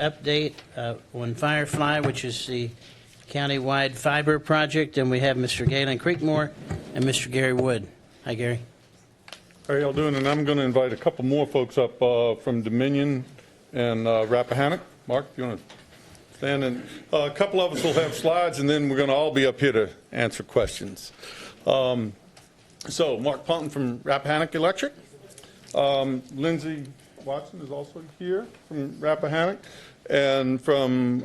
Update on Firefly, which is the county-wide fiber project, and we have Mr. Galen Creekmore and Mr. Gary Wood. Hi, Gary. How are y'all doing? And I'm going to invite a couple more folks up from Dominion and Rappahannock. Mark, you want to stand? And a couple of us will have slides, and then we're going to all be up here to answer questions. So Mark Ponton from Rappahannock Electric. Lindsay Watson is also here from Rappahannock. And from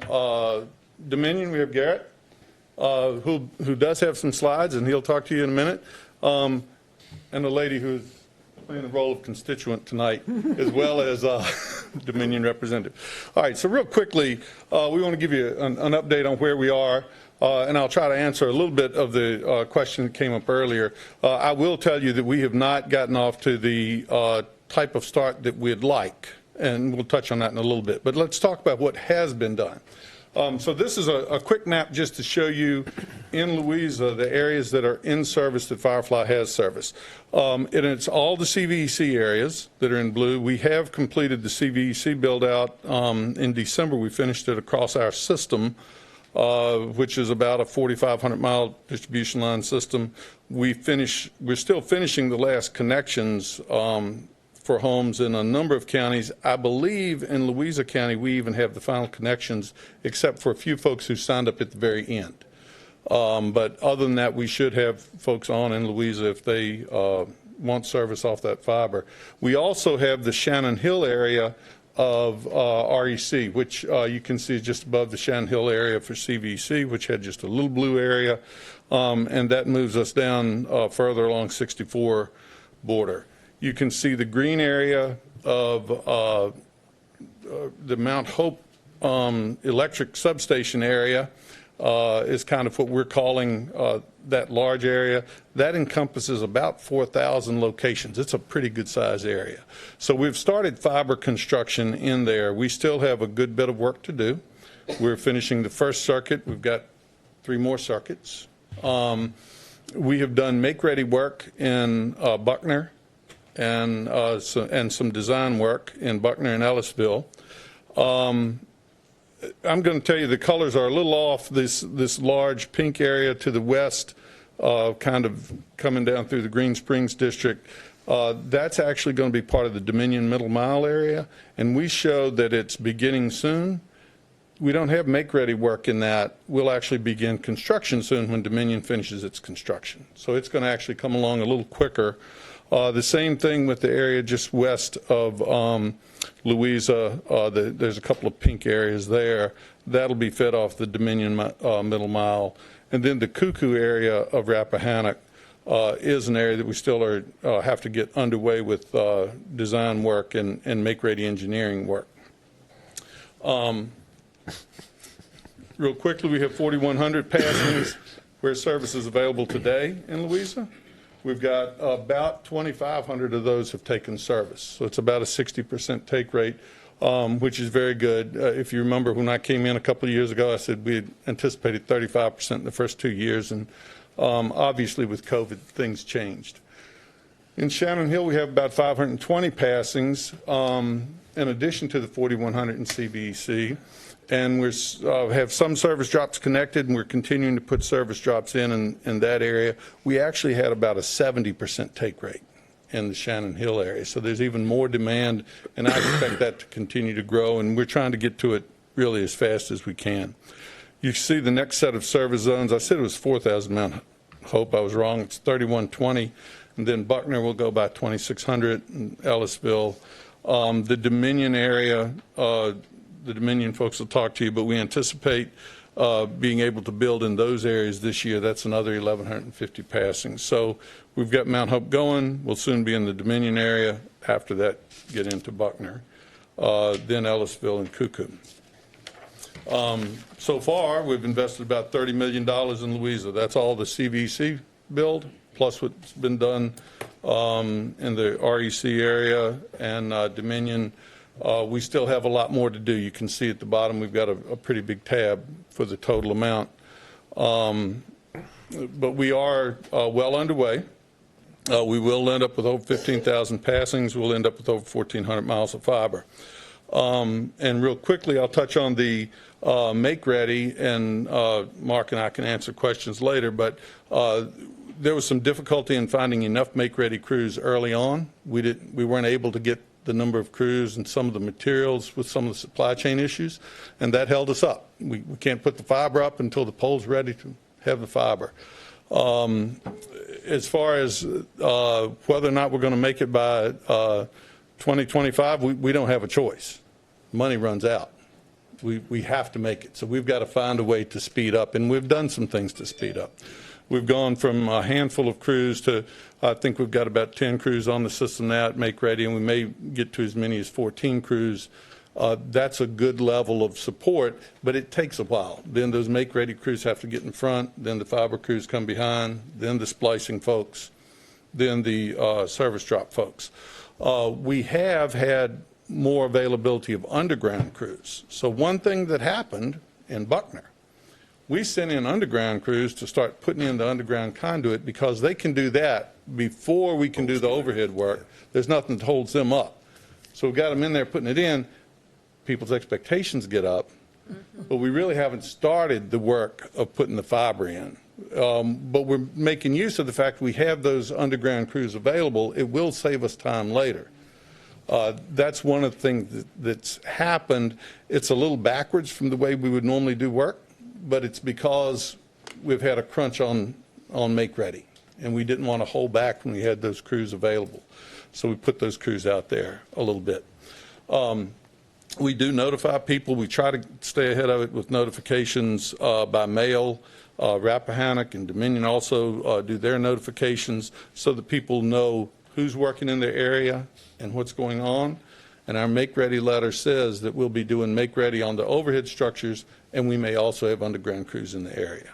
Dominion, we have Garrett, who does have some slides, and he'll talk to you in a minute. And a lady who's playing the role of constituent tonight, as well as Dominion representative. All right, so real quickly, we want to give you an update on where we are. And I'll try to answer a little bit of the question that came up earlier. I will tell you that we have not gotten off to the type of start that we'd like, and we'll touch on that in a little bit. But let's talk about what has been done. So this is a quick map just to show you in Louisa the areas that are in service that Firefly has service. And it's all the CVEC areas that are in blue. We have completed the CVEC build out in December. We finished it across our system, which is about a 4,500 mile distribution line system. We're still finishing the last connections for homes in a number of counties. I believe in Louisa County we even have the final connections, except for a few folks who signed up at the very end. But other than that, we should have folks on in Louisa if they want service off that fiber. We also have the Shannon Hill area of REC, which you can see just above the Shannon Hill area for CVC, which had just a little blue area, and that moves us down further along 64 border. You can see the green area of the Mount Hope electric substation area is kind of what we're calling that large area. That encompasses about 4,000 locations. It's a pretty good size area. So we've started fiber construction in there. We still have a good bit of work to do. We're finishing the first circuit. We've got 3 more circuits. We have done make-ready work in Buckner and some design work in Buckner and Ellisville. I'm going to tell you the colors are a little off. This large pink area to the west, kind of coming down through the Green Springs district, that's actually going to be part of the Dominion Middle Mile area, and we showed that it's beginning soon. We don't have make-ready work in that. We'll actually begin construction soon when Dominion finishes its construction. So it's going to actually come along a little quicker. The same thing with the area just west of Louisa. There's a couple of pink areas there. That'll be fed off the Dominion Middle Mile. And then the Cuckoo area of Rappahannock is an area that we still have to get underway with design work and make-ready engineering work. Real quickly, we have 4,100 passings where service is available today in Louisa. We've got about 2,500 of those have taken service. So it's about a 60% take rate, which is very good. If you remember when I came in a couple of years ago, I said we had anticipated 35% in the first 2 years. And obviously with COVID, things changed. In Shannon Hill, we have about 520 passings in addition to the 4,100 in CVEC. And we have some service drops connected, and we're continuing to put service drops in that area. We actually had about a 70% take rate in the Shannon Hill area. So there's even more demand, and I expect that to continue to grow, and we're trying to get to it really as fast as we can. You see the next set of service zones. I said it was 4,000 Mount Hope. I was wrong. It's 3,120. And then Buckner will go by 2,600, and Ellisville. The Dominion area, the Dominion folks will talk to you, but we anticipate being able to build in those areas this year. That's another 1,150 passings. So we've got Mount Hope going. We'll soon be in the Dominion area. After that, get into Buckner. Then Ellisville and Cuckoo. So far, we've invested about $30 million in Louisa. That's all the CVC build, plus what's been done in the REC area and Dominion. We still have a lot more to do. You can see at the bottom we've got a pretty big tab for the total amount. But we are well underway. We will end up with over 15,000 passings. We'll end up with over 1,400 miles of fiber. And real quickly, I'll touch on the make ready, and Mark and I can answer questions later, but there was some difficulty in finding enough make ready crews early on. We weren't able to get the number of crews and some of the materials with some of the supply chain issues, and that held us up. We can't put the fiber up until the pole's ready to have the fiber. As far as whether or not we're going to make it by 2025, we don't have a choice. Money runs out. We have to make it. So we've got to find a way to speed up, and we've done some things to speed up. We've gone from a handful of crews to, I think we've got about 10 crews on the system now at Make Ready, and we may get to as many as 14 crews. That's a good level of support, but it takes a while. Then those Make Ready crews have to get in front, then the fiber crews come behind, then the splicing folks, then the service drop folks. We have had more availability of underground crews. So one thing that happened in Buckner, we sent in underground crews to start putting in the underground conduit because they can do that before we can do the overhead work. There's nothing that holds them up. So we got them in there putting it in. People's expectations get up, but we really haven't started the work of putting the fiber in. But we're making use of the fact we have those underground crews available. It will save us time later. That's one of the things that's happened. It's a little backwards from the way we would normally do work, but it's because we've had a crunch on Make Ready, and we didn't want to hold back when we had those crews available. So we put those crews out there a little bit. We do notify people. We try to stay ahead of it with notifications by mail. Rappahannock and Dominion also do their notifications so that people know who's working in their area and what's going on. And our Make Ready letter says that we'll be doing Make Ready on the overhead structures, and we may also have underground crews in the area.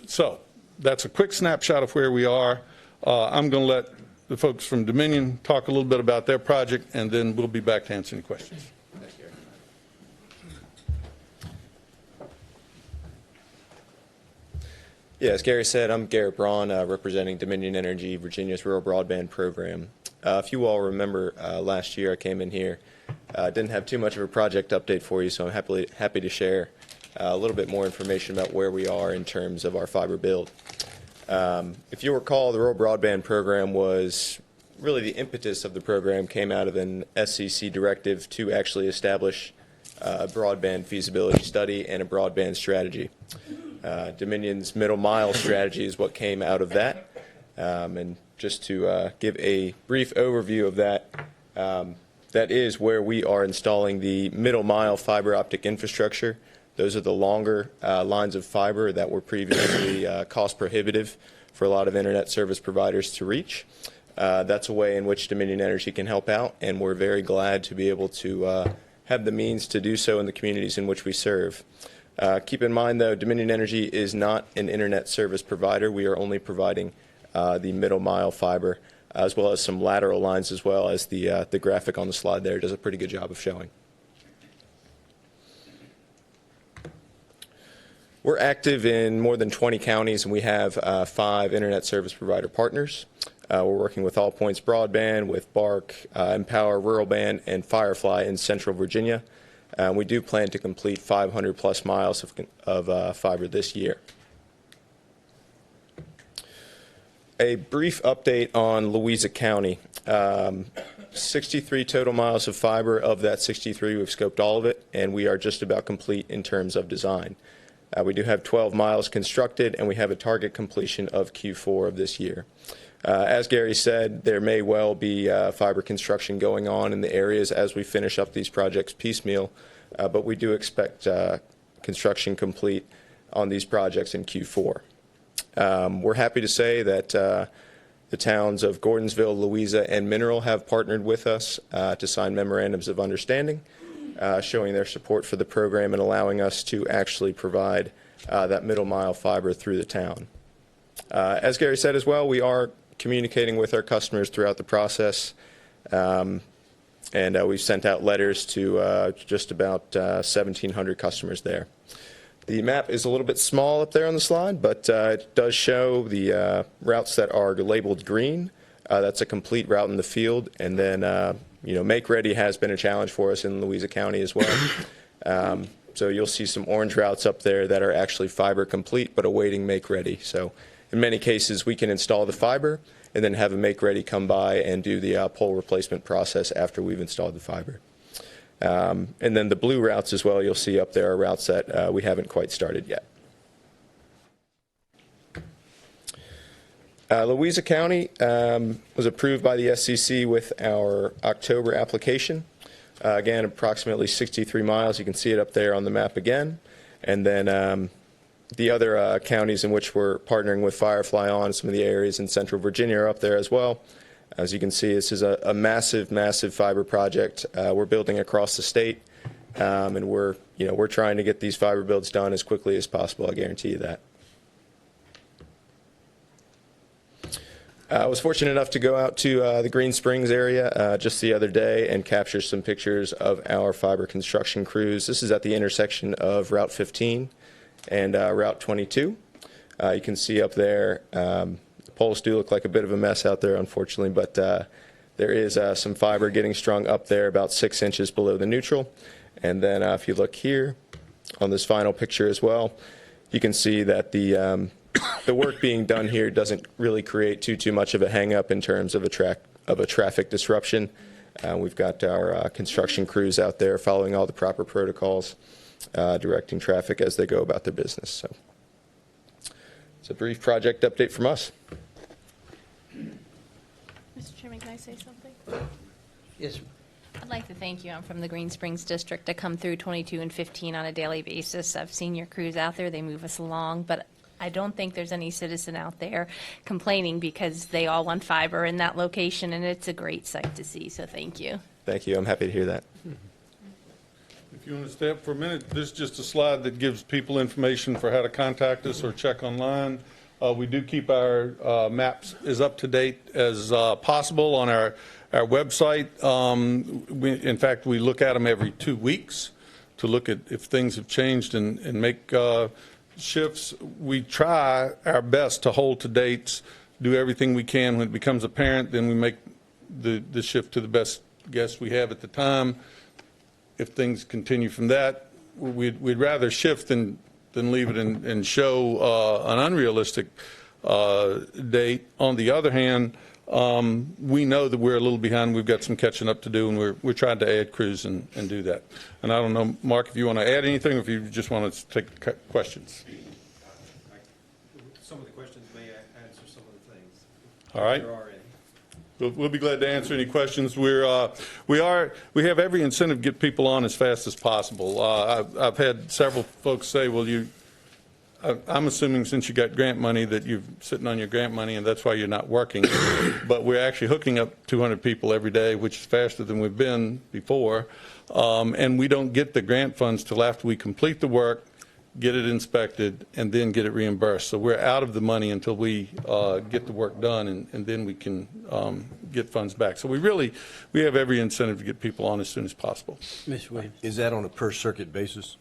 So that's a quick snapshot of where we are. I'm going to let the folks from Dominion talk a little bit about their project, and then we'll be back to answer any questions. Yeah, as Gary said, I'm Garrett Braun, representing Dominion Energy, Virginia's rural broadband program. If you all remember, last year I came in here, didn't have too much of a project update for you, so I'm happy to share a little bit more information about where we are in terms of our fiber build. If you recall, the rural broadband program was really the impetus of the program came out of an SEC directive to actually establish a broadband feasibility study and a broadband strategy. Dominion's middle mile strategy is what came out of that. And just to give a brief overview of that, that is where we are installing the middle mile fiber optic infrastructure. Those are the longer lines of fiber that were previously cost prohibitive for a lot of internet service providers to reach. That's a way in which Dominion Energy can help out, and we're very glad to be able to have the means to do so in the communities in which we serve. Keep in mind, though, Dominion Energy is not an internet service provider. We are only providing the middle mile fiber, as well as some lateral lines, as well as the graphic on the slide there does a pretty good job of showing. We're active in more than 20 counties, and we have 5 internet service provider partners. We're working with All Points Broadband, with Bark, Empower Rural Band, and Firefly in Central Virginia. We do plan to complete 500 plus miles of fiber this year. A brief update on Louisa County. 63 total miles of fiber. Of that 63, we've scoped all of it, and we are just about complete in terms of design. We do have 12 miles constructed, and we have a target completion of Q4 of this year. As Gary said, there may well be fiber construction going on in the areas as we finish up these projects piecemeal, but we do expect construction complete on these projects in Q4. We're happy to say that the towns of Gordonsville, Louisa, and Mineral have partnered with us to sign memorandums of understanding, showing their support for the program and allowing us to actually provide that middle mile fiber through the town. As Gary said as well, we are communicating with our customers throughout the process, and we've sent out letters to just about 1,700 customers there. The map is a little bit small up there on the slide, but it does show the routes that are labeled green. That's a complete route in the field, and then make ready has been a challenge for us in Louisa County as well. So you'll see some orange routes up there that are actually fiber complete but awaiting make ready. So in many cases, we can install the fiber and then have a make ready come by and do the pole replacement process after we've installed the fiber. And then the blue routes as well, you'll see up there are routes that we haven't quite started yet. Louisa County was approved by the SCC with our October application. Again, approximately 63 miles. You can see it up there on the map again. And then the other counties in which we're partnering with Firefly on, some of the areas in central Virginia are up there as well. As you can see, this is a massive, massive fiber project we're building across the state. And we're trying to get these fiber builds done as quickly as possible. I guarantee you that. I was fortunate enough to go out to the Green Springs area just the other day and capture some pictures of our fiber construction crews. This is at the intersection of Route 15 and Route 22. You can see up there, the poles do look like a bit of a mess out there, unfortunately, but there is some fiber getting strung up there about 6 inches below the neutral. And then if you look here on this final picture as well, you can see that the work being done here doesn't really create too much of a hang-up in terms of a traffic disruption. We've got our construction crews out there following all the proper protocols, directing traffic as they go about their business. So it's a brief project update from us. Mr. Chairman, can I say something? Yes. I'd like to thank you. I'm from the Green Springs District. I come through 22 and 15 on a daily basis. I've seen your crews out there. They move us along, but I don't think there's any citizen out there complaining because they all want fiber in that location, and it's a great sight to see, so thank you. Thank you. I'm happy to hear that. If you want to stay up for a minute, this is just a slide that gives people information for how to contact us or check online. We do keep our maps as up to date as possible on our website. In fact, we look at them every 2 weeks to look at if things have changed and make shifts. We try our best to hold to dates, do everything we can. When it becomes apparent, then we make the shift to the best guess we have at the time. If things continue from that, we'd rather shift than leave it and show an unrealistic date. On the other hand, we know that we're a little behind. We've got some catching up to do, and we're trying to add crews and do that. And I don't know, Mark, if you want to add anything or if you just want to take questions. Some of the questions may answer some of the things. All right. There are any. We'll be glad to answer any questions. We have every incentive to get people on as fast as possible. I've had several folks say, well, I'm assuming since you got grant money that you're sitting on your grant money and that's why you're not working. But we're actually hooking up 200 people every day, which is faster than we've been before. And we don't get the grant funds till after we complete the work, get it inspected, and then get it reimbursed. So we're out of the money until we get the work done, and then we can get funds back. So we have every incentive to get people on as soon as possible. Ms. Williams. Is that on a per circuit basis?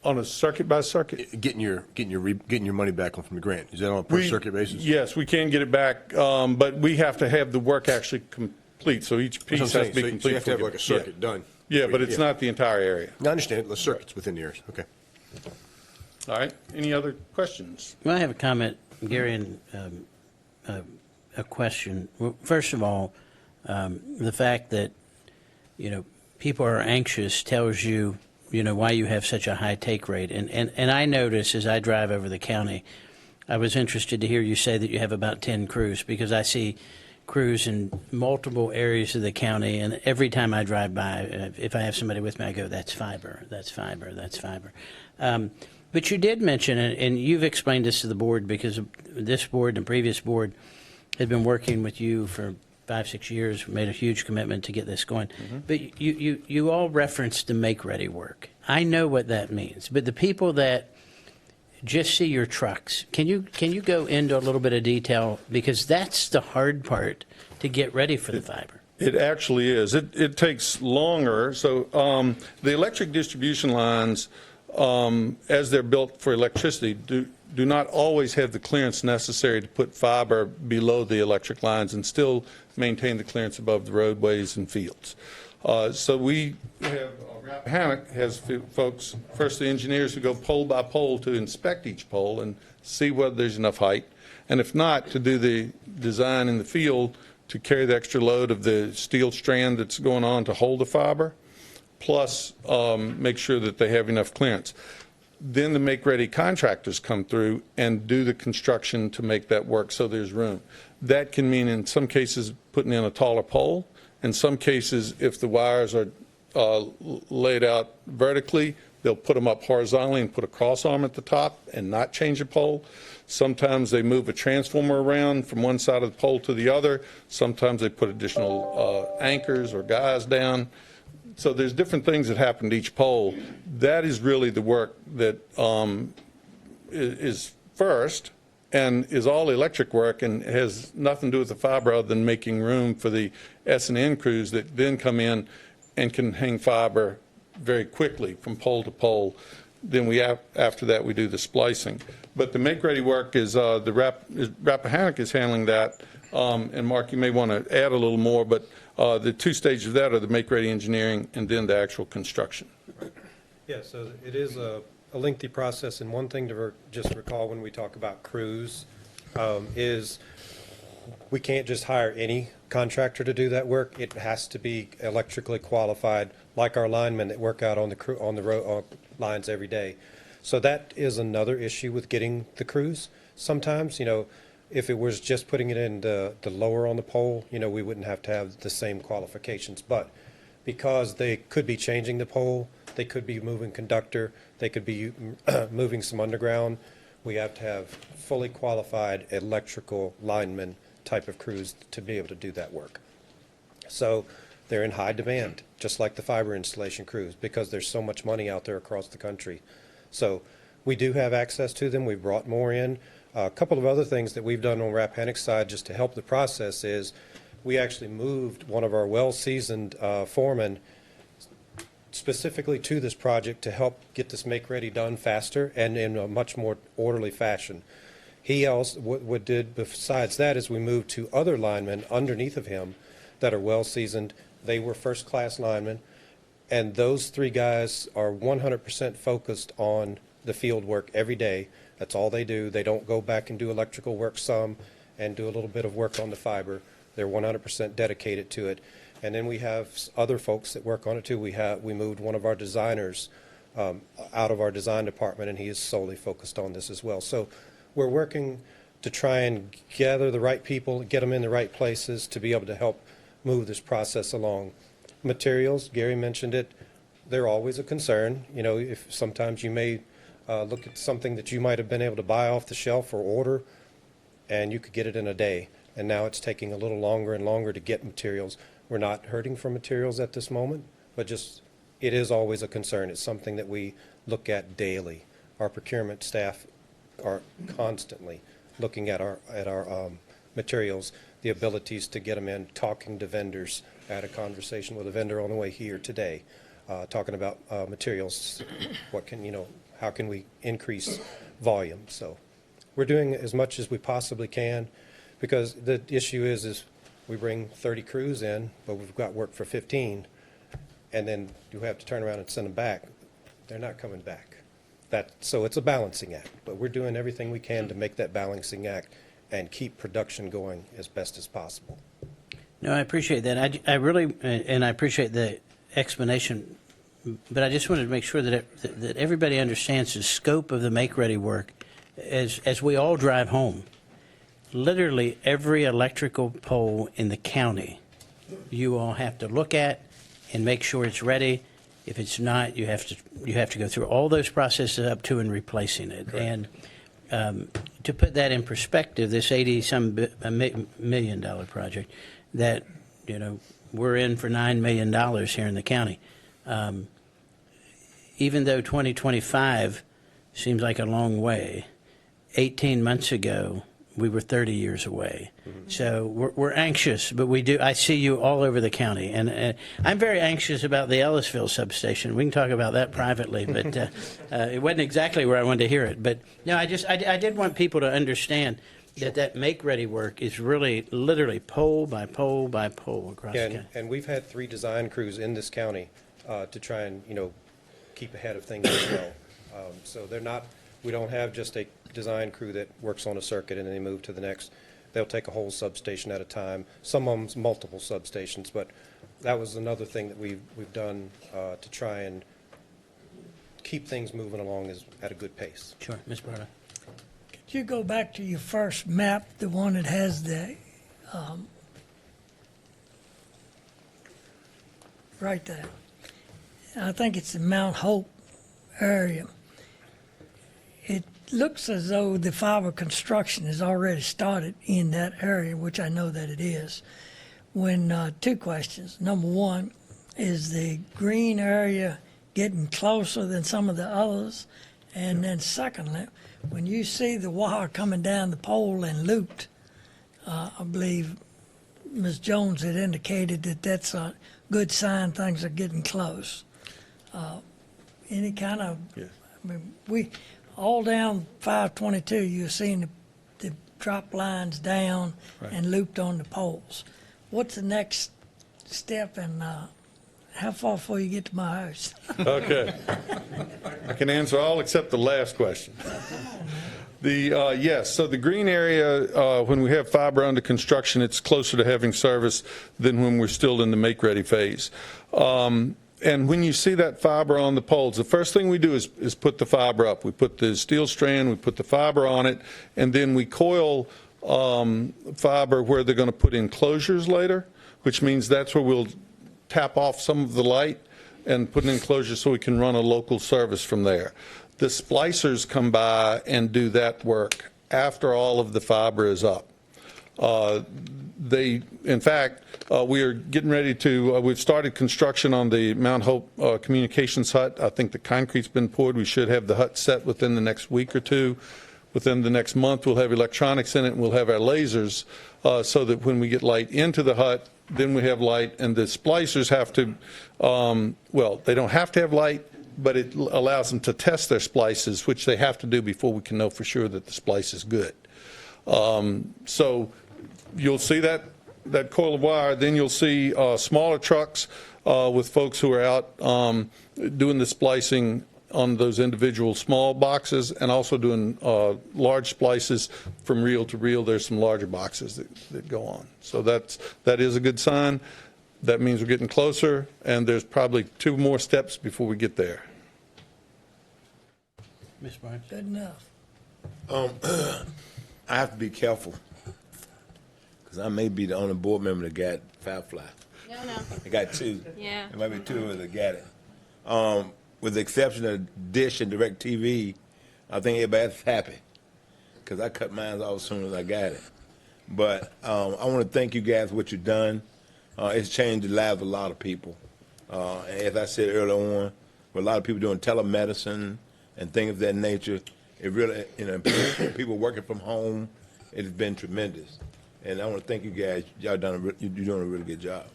On a circuit by circuit? Getting your money back from the grant. Is that on a per circuit basis? Yes, we can get it back, but we have to have the work actually complete. So each piece has to be complete. So you have to have like a circuit done. Yeah, but it's not the entire area. I understand. The circuit's within the areas. Okay. All right. Any other questions? Well, I have a comment, Gary, and a question. Well, first of all, the fact that, people are anxious tells you, why you have such a high take rate. And I notice as I drive over the county, I was interested to hear you say that you have about 10 crews, because I see crews in multiple areas of the county, and every time I drive by, if I have somebody with me, I go, that's fiber, that's fiber, that's fiber. But you did mention, and you've explained this to the board, because this board and the previous board had been working with you for 5-6 years, made a huge commitment to get this going. Mm-hmm. But you all referenced the make-ready work. I know what that means, but the people that just see your trucks, can you go into a little bit of detail? Because that's the hard part to get ready for the fiber. It actually is. It takes longer. So the electric distribution lines, as they're built for electricity, do not always have the clearance necessary to put fiber below the electric lines and still maintain the clearance above the roadways and fields. So we have, Rappahannock has folks, first the engineers who go pole by pole to inspect each pole and see whether there's enough height, and if not, to do the design in the field to carry the extra load of the steel strand that's going on to hold the fiber, plus make sure that they have enough clearance. Then the make-ready contractors come through and do the construction to make that work so there's room. That can mean in some cases putting in a taller pole. In some cases, if the wires are laid out vertically, they'll put them up horizontally and put a cross arm at the top and not change the pole. Sometimes they move a transformer around from one side of the pole to the other. Sometimes they put additional anchors or guys down. So there's different things that happen to each pole. That is really the work that is first and is all electric work and has nothing to do with the fiber other than making room for the S&N crews that then come in and can hang fiber very quickly from pole to pole. Then after that we do the splicing. But the make-ready work is Rappahannock is handling that. And Mark, you may want to add a little more, but the two stages of that are the make-ready engineering and then the actual construction. Yeah, so it is a lengthy process, and one thing to just recall when we talk about crews is we can't just hire any contractor to do that work. It has to be electrically qualified, like our linemen that work out on the lines every day. So that is another issue with getting the crews. Sometimes, if it was just putting it in the lower on the pole, we wouldn't have to have the same qualifications. But because they could be changing the pole, they could be moving conductor, they could be moving some underground, we have to have fully qualified electrical lineman type of crews to be able to do that work. So they're in high demand, just like the fiber installation crews, because there's so much money out there across the country. So we do have access to them. We've brought more in. A couple of other things that we've done on Rappahannock side just to help the process is we actually moved one of our well-seasoned foremen specifically to this project to help get this make-ready done faster and in a much more orderly fashion. He also, what did besides that is we moved two other linemen underneath of him that are well-seasoned. They were first-class linemen, and those three guys are 100% focused on the field work every day. That's all they do. They don't go back and do electrical work some and do a little bit of work on the fiber. They're 100% dedicated to it. And then we have other folks that work on it too. We moved one of our designers out of our design department, and he is solely focused on this as well. So we're working to try and gather the right people, get them in the right places to be able to help move this process along. Materials, Gary mentioned it, they're always a concern. If sometimes you may look at something that you might have been able to buy off the shelf or order, and you could get it in a day. And now it's taking a little longer and longer to get materials. We're not hurting for materials at this moment, but it is always a concern. It's something that we look at daily. Our procurement staff are constantly looking at our materials, the abilities to get them in, talking to vendors. I had a conversation with a vendor on the way here today, talking about materials. How can we increase volume? So we're doing as much as we possibly can, because the issue is we bring 30 crews in, but we've got work for 15, and then you have to turn around and send them back. They're not coming back. So it's a balancing act, but we're doing everything we can to make that balancing act and keep production going as best as possible. No, I appreciate that. I really, and I appreciate the explanation, but I just wanted to make sure that everybody understands the scope of the make-ready work as we all drive home. Literally every electrical pole in the county, you all have to look at and make sure it's ready. If it's not, you have to go through all those processes up to and replacing it. Correct. And to put that in perspective, this $80-some million project that we're in for $9 million here in the county. Even though 2025 seems like a long way, 18 months ago we were 30 years away. So we're anxious, but I see you all over the county. And I'm very anxious about the Ellisville substation. We can talk about that privately, but it wasn't exactly where I wanted to hear it. But no, I did want people to understand that make-ready work is really literally pole by pole by pole across the county. And we've had 3 design crews in this county to try and, keep ahead of things as well. So we don't have just a design crew that works on a circuit and then they move to the next. They'll take a whole substation at a time. Some of them's multiple substations, but that was another thing that we've done to try and keep things moving along at a good pace. Sure, Ms. Barlow. Could you go back to your first map, the one that has the, right there? I think it's the Mount Hope area. It looks as though the fiber construction has already started in that area, which I know that it is. When 2 questions. Number 1, is the green area getting closer than some of the others? And then secondly, when you see the wire coming down the pole and looped, I believe Ms. Jones had indicated that that's a good sign things are getting close. Any kind of, Yes. I mean, all down 522, you're seeing the drop lines down and looped on the poles. What's the next step, and how far before you get to my house? Okay. I can answer all except the last question. Yes, so the green area, when we have fiber under construction, it's closer to having service than when we're still in the make-ready phase. And when you see that fiber on the poles, the first thing we do is put the fiber up. We put the steel strand, we put the fiber on it, and then we coil fiber where they're going to put enclosures later, which means that's where we'll tap off some of the light and put an enclosure so we can run a local service from there. The splicers come by and do that work after all of the fiber is up. In fact, we are getting ready to, we've started construction on the Mount Hope communications hut. I think the concrete's been poured. We should have the hut set within the next week or 2. Within the next month, we'll have electronics in it, and we'll have our lasers so that when we get light into the hut, then we have light, and the splicers have to, they don't have to have light, but it allows them to test their splices, which they have to do before we can know for sure that the splice is good. So you'll see that coil of wire. Then you'll see smaller trucks with folks who are out doing the splicing on those individual small boxes and also doing large splices from reel to reel. There's some larger boxes that go on. So that is a good sign. That means we're getting closer, and there's probably 2 more steps before we get there. Ms. Barnes? Good enough. I have to be careful because I may be the only board member that got Firefly. No. I got 2. Yeah. There might be 2 of us that got it. With the exception of Dish and DirecTV, I think everybody's happy because I cut mine off as soon as I got it. But I want to thank you guys for what you've done. It's changed the lives of a lot of people. And as I said earlier on, with a lot of people doing telemedicine and things of that nature, it really, people working from home, it's been tremendous. And I want to thank you guys. You're doing a really good job.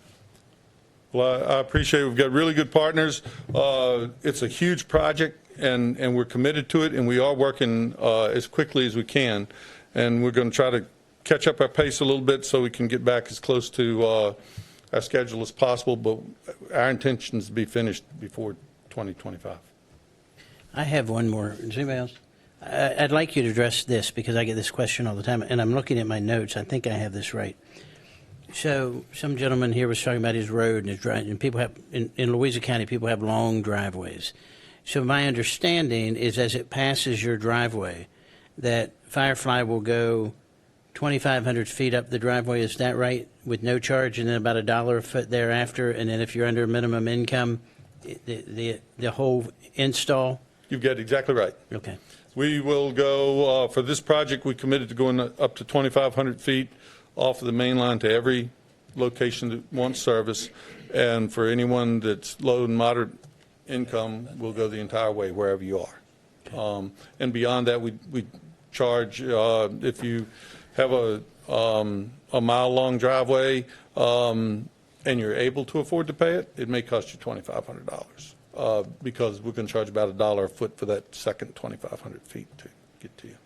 Well, I appreciate it. We've got really good partners. It's a huge project, and we're committed to it, and we are working as quickly as we can. And we're going to try to catch up our pace a little bit so we can get back as close to our schedule as possible, but our intention is to be finished before 2025. I have one more. Is anybody else? I'd like you to address this because I get this question all the time, and I'm looking at my notes. I think I have this right. So some gentleman here was talking about his road and his drive, and people have, in Louisa County, people have long driveways. So my understanding is as it passes your driveway, that Firefly will go 2,500 feet up the driveway. Is that right? With no charge, and then about $1 a foot thereafter, and then if you're under minimum income, the whole install? You've got it exactly right. Okay. We will go, for this project, we committed to going up to 2,500 feet off of the main line to every location that wants service. And for anyone that's low and moderate income, we'll go the entire way wherever you are. And beyond that, we charge, if you have a mile-long driveway, and you're able to afford to pay it, it may cost you $2,500, because we're going to charge about $1 a foot for that second 2,500 feet to get to you.